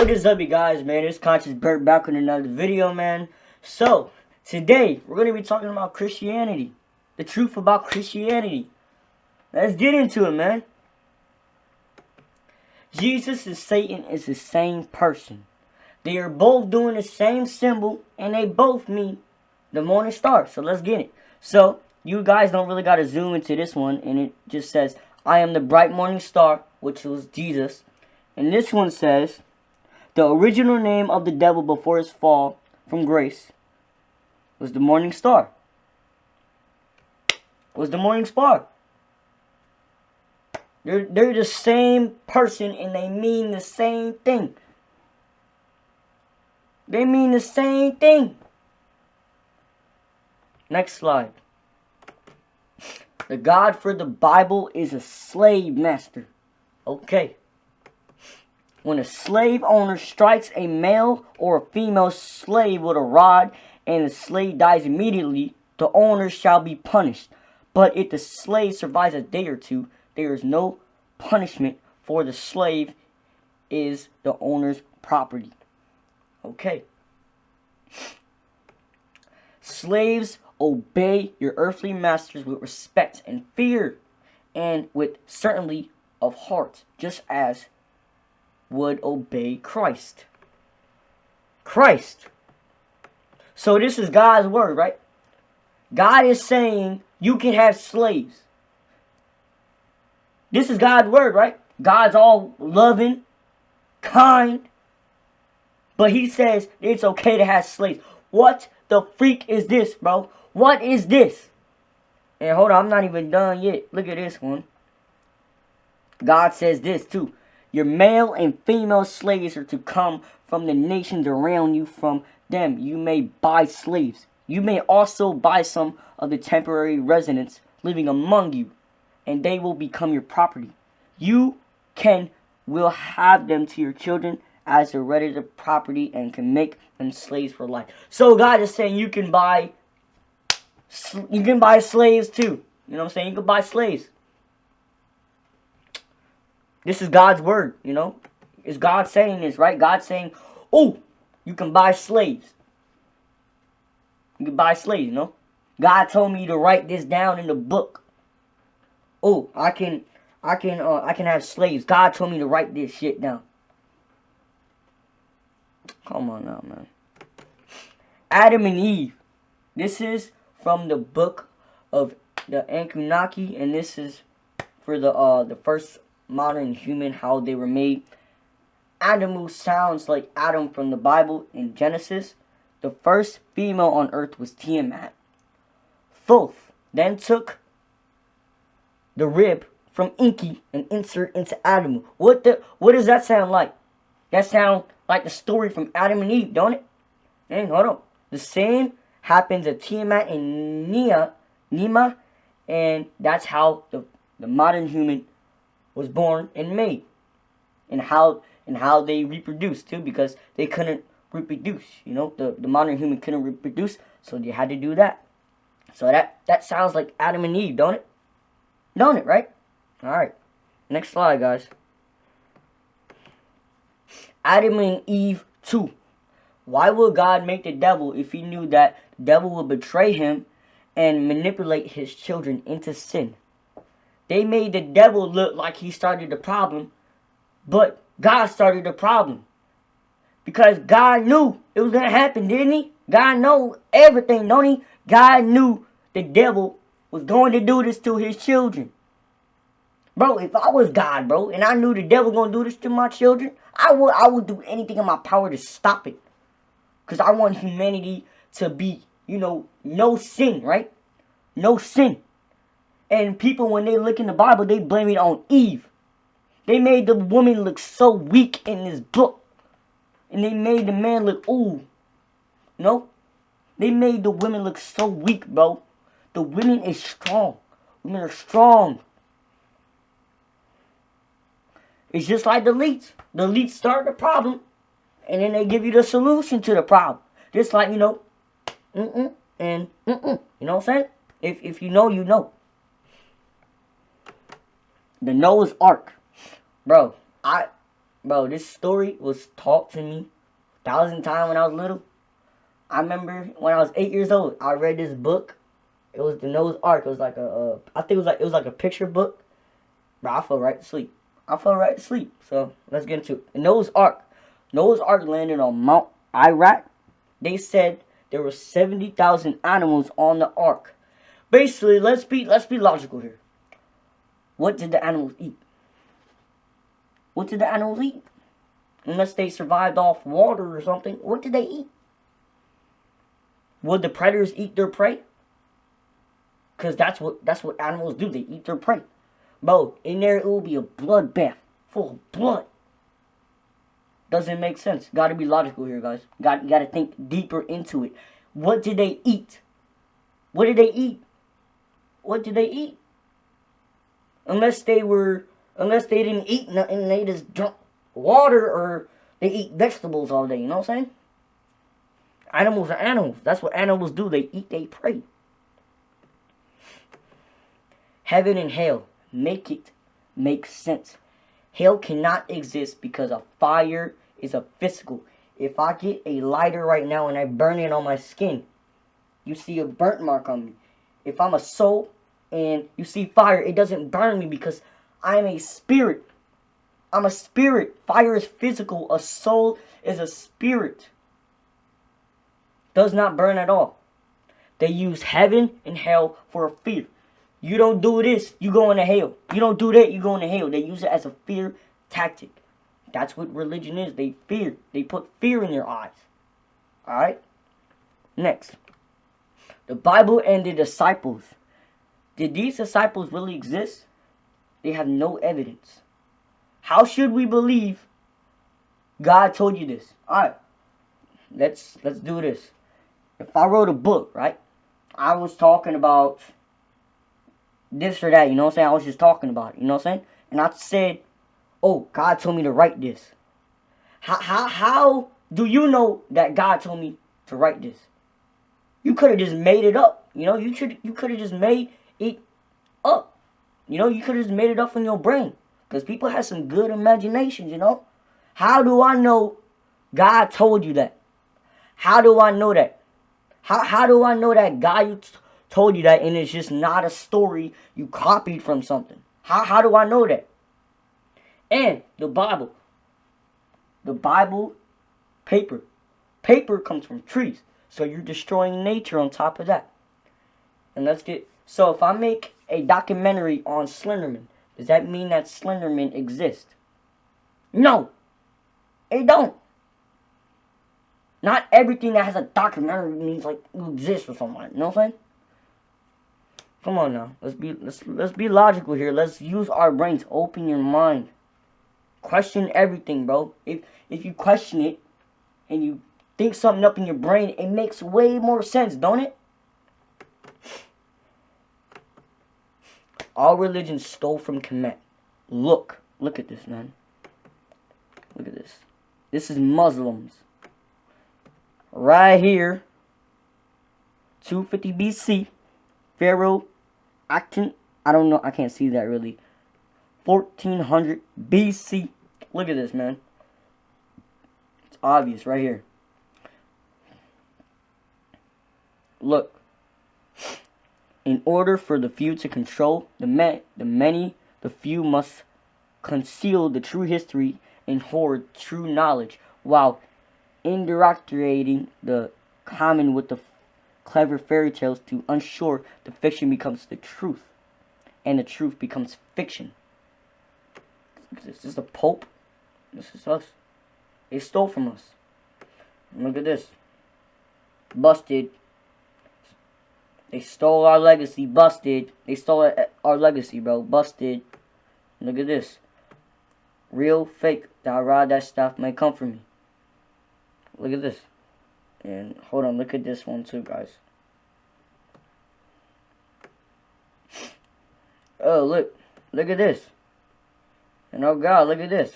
What is up, you guys, man? It's Conscious Bert back with another video, man. So, today, we're going to be talking about Christianity. The truth about Christianity. Let's get into it, man. Jesus and Satan is the same person. They are both doing the same symbol, and they both mean the morning star. So, let's get it. So, you guys don't really got to zoom into this one, and it just says, I am the bright morning star, which was Jesus. And this one says, the original name of the devil before his fall from grace was the morning star. Was the morning star. They're the same person and they mean the same thing. They mean the same thing. Next slide. The God for the Bible is a slave master. Okay. When a slave owner strikes a male or a female slave with a rod and the slave dies immediately, the owner shall be punished. But if the slave survives a day or two, there is no punishment, for the slave is the owner's property. Okay. Slaves, obey your earthly masters with respect and fear, and with certainty of heart, just as would obey Christ. Christ. So this is God's word, right? God is saying you can have slaves. This is God's word, right? God's all loving, kind, but he says it's okay to have slaves. What the freak is this, bro? What is this? And hold on, I'm not even done yet. Look at this one. God says this too. Your male and female slaves are to come from the nations around you. From them you may buy slaves. You may also buy some of the temporary residents living among you, and they will become your property. You will have them to your children as hereditary property and can make them slaves for life. So God is saying you can buy slaves too. You know what I'm saying? You can buy slaves. This is God's word, you know. It's God saying this, right? God saying, oh, you can buy slaves. You can buy slaves, you know. God told me to write this down in the book. Oh, I can have slaves. God told me to write this shit down. Come on now, man. Adam and Eve. This is from the book of the Anunnaki, and this is for the first modern human, how they were made. Adam sounds like Adam from the Bible in Genesis. The first female on earth was Tiamat. Thoth then took the rib from Enki and insert into Adam. What does that sound like? That sound like the story from Adam and Eve, don't it? Hey, hold on. The same happens at Tiamat and Nima, and that's how the modern human was born and made, and how they reproduced too, because they couldn't reproduce. You know, the modern human couldn't reproduce, so they had to do that. So that sounds like Adam and Eve, don't it? Don't it, right? All right. Next slide, guys. Adam and Eve 2. Why would God make the devil if he knew that the devil would betray him and manipulate his children into sin? They made the devil look like he started the problem, but God started the problem. Because God knew it was going to happen, didn't he? God knows everything, don't he? God knew the devil was going to do this to his children. Bro, if I was God, bro, and I knew the devil was going to do this to my children, I would do anything in my power to stop it. Because I want humanity to be, you know, no sin, right? No sin. And people, when they look in the Bible, they blame it on Eve. They made the woman look so weak in this book. And they made the man look, ooh. No? They made the women look so weak, bro. The women is strong. Women are strong. It's just like the elites. The elites start the problem, and then they give you the solution to the problem. Just like, you know, and You know what I'm saying? If you know, you know. The Noah's Ark. Bro, Bro, this story was taught to me 1,000 times when I was little. I remember when I was 8 years old, I read this book. It was the Noah's Ark. It was like I think it was like a picture book. Bro, I fell right to sleep. So let's get into it. The Noah's Ark. Noah's Ark landed on Mount Iraq. They said there were 70,000 animals on the ark. Basically, let's be logical here. What did the animals eat? What did the animals eat? Unless they survived off water or something, what did they eat? Would the predators eat their prey? Because that's what animals do. They eat their prey. Bro, in there it will be a bloodbath full of blood. Doesn't make sense. Gotta be logical here, guys. Gotta think deeper into it. What did they eat? What did they eat? What did they eat? Unless they didn't eat nothing, they just drank water or they eat vegetables all day. You know what I'm saying? Animals are animals. That's what animals do. They eat, they prey. Heaven and hell. Make it make sense. Hell cannot exist because a fire is a physical. If I get a lighter right now and I burn it on my skin, you see a burnt mark on me. If I'm a soul and you see fire, it doesn't burn me because I'm a spirit. I'm a spirit. Fire is physical. A soul is a spirit. Does not burn at all. They use heaven and hell for a fear. You don't do this, you go into hell. You don't do that, you go into hell. They use it as a fear tactic. That's what religion is. They fear. They put fear in your eyes. Alright? Next. The Bible and the disciples. Did these disciples really exist? They have no evidence. How should we believe God told you this? Alright. Let's do this. If I wrote a book, right? I was talking about this or that, you know what I'm saying? I was just talking about it, you know what I'm saying? And I said, oh, God told me to write this. How do you know that God told me to write this? You could have just made it up, you know? You could have just made it up. You know, you could have just made it up from your brain. Because people have some good imaginations, you know? How do I know God told you that? How do I know that? How do I know that God told you that and it's just not a story you copied from something? How do I know that? And the Bible, paper comes from trees, so you're destroying nature on top of that. And so if I make a documentary on Slenderman, does that mean that Slenderman exists? No, it don't. Not everything that has a documentary means like it exists or something. You know what I'm saying? Come on now. Let's be logical here. Let's use our brains. Open your mind. Question everything, bro. If you question it and you think something up in your brain, it makes way more sense, don't it? All religions stole from Kemet. Look at this, man. Look at this. This is Muslims. Right here. 250 BC. Pharaoh Akhtum, I don't know, I can't see that really. 1400 BC. Look at this, man. It's obvious right here. Look. In order for the few to control the many, the few must conceal the true history and hoard true knowledge, while indoctrinating the common with the clever fairy tales to ensure the fiction becomes the truth and the truth becomes fiction. This is the Pope. This is us. They stole from us. Look at this. Busted. They stole our legacy. Busted. They stole our legacy, bro. Busted. Look at this. Real, fake. That stuff may come from me. Look at this. And hold on, look at this one too, guys. Oh, look at this. And oh God, look at this.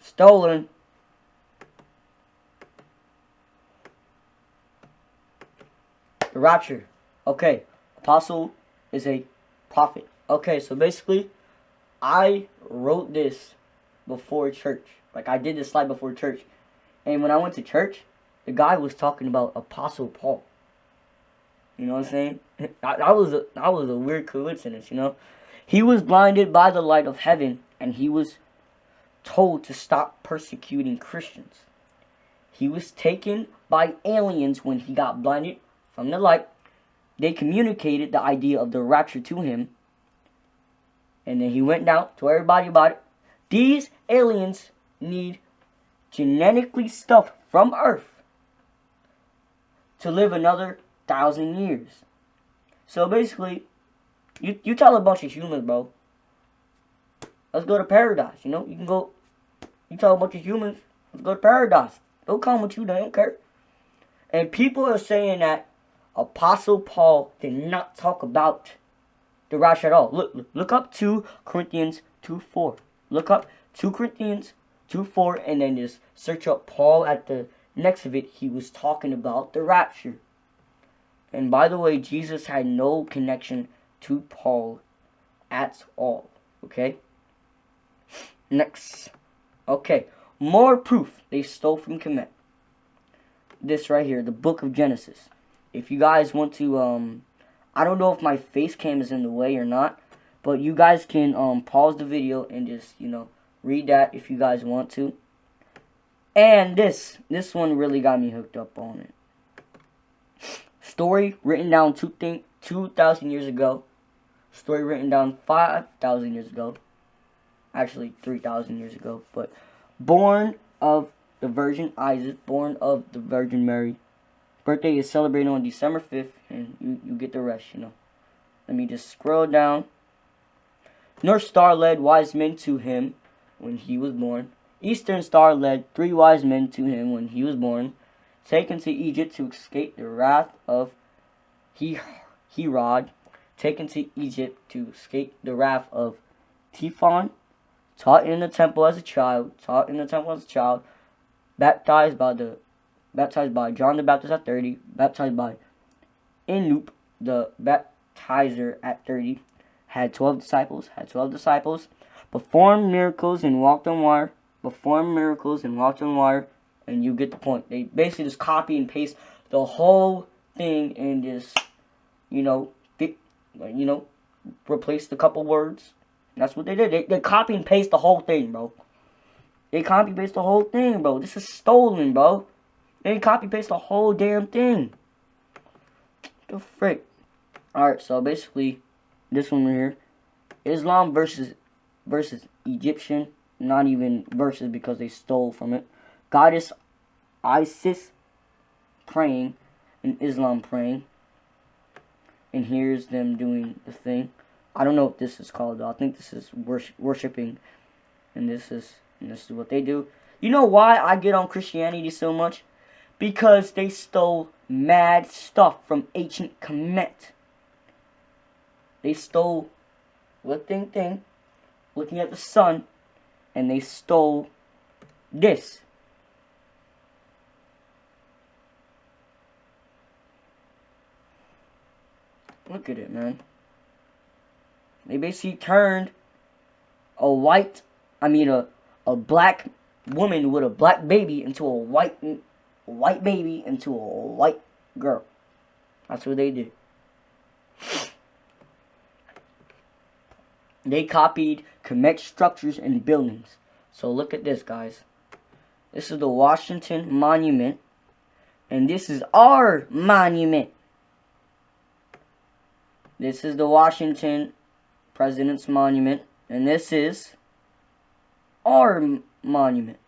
Stolen. The rapture. Okay, apostle is a prophet. Okay, so basically, I wrote this before church. Like, I did this slide before church. And when I went to church, the guy was talking about Apostle Paul. You know what I'm saying? That was a weird coincidence, you know? He was blinded by the light of heaven, and he was told to stop persecuting Christians. He was taken by aliens when he got blinded from the light. They communicated the idea of the rapture to him, and then he went down, told everybody about it. These aliens need genetically stuff from Earth to live another 1,000 years. So basically, you tell a bunch of humans, bro, let's go to paradise. You know, you tell a bunch of humans, let's go to paradise. They'll come with you, they don't care. And people are saying that Apostle Paul did not talk about the rapture at all. Look up 2 Corinthians 2:4. Look up 2 Corinthians 2:4, and then just search up Paul at the next of it. He was talking about the rapture. And by the way, Jesus had no connection to Paul at all. Okay? Next. Okay. More proof they stole from Kemet. This right here, the book of Genesis. If you guys want to, I don't know if my face cam is in the way or not, but you guys can pause the video and just, you know, read that if you guys want to. And this one really got me hooked up on it. Story written down 2,000 years ago. Story written down 5,000 years ago. Actually, 3,000 years ago. But born of the Virgin Isaac, born of the Virgin Mary. Birthday is celebrated on December 5th, and you get the rest, you know. Let me just scroll down. North Star led wise men to him when he was born. Eastern Star led 3 wise men to him when he was born. Taken to Egypt to escape the wrath of Herod. Taken to Egypt to escape the wrath of Typhon. Taught in the temple as a child. Baptized by John the Baptist at 30. Baptized by Enoch the baptizer at 30. Had 12 disciples. Performed miracles and walked on water. And you get the point. They basically just copy and paste the whole thing and just, replace the couple words. That's what they did. They copy and paste the whole thing, bro. This is stolen, bro. They copy paste the whole damn thing. The frick. Alright, so basically, this one right here. Islam versus Egyptian. Not even versus because they stole from it. Goddess Isis praying and Islam praying. And here's them doing the thing. I don't know what this is called though. I think this is worshiping. And this is what they do. You know why I get on Christianity so much? Because they stole mad stuff from ancient Kemet. They stole looking at the sun, and they stole this. Look at it, man. They basically turned a black woman with a black baby into a white baby into a white girl. That's what they did. They copied Kemet structures and buildings. So look at this, guys. This is the Washington Monument. And this is our monument. This is the Washington President's Monument. And this is our monument.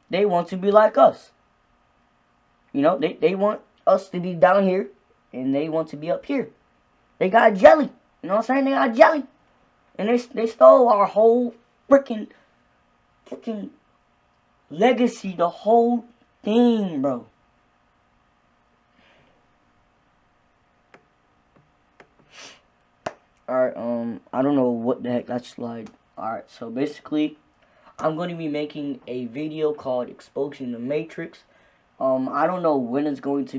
They want to be like us. You know, they want us to be down here. And they want to be up here. They got jelly. You know what I'm saying? They got jelly. And they stole our whole freaking legacy. The whole thing, bro. Alright, I don't know what the heck that's like. Alright, so basically, I'm going to be making a video called Exposing the Matrix. I don't know when it's going to be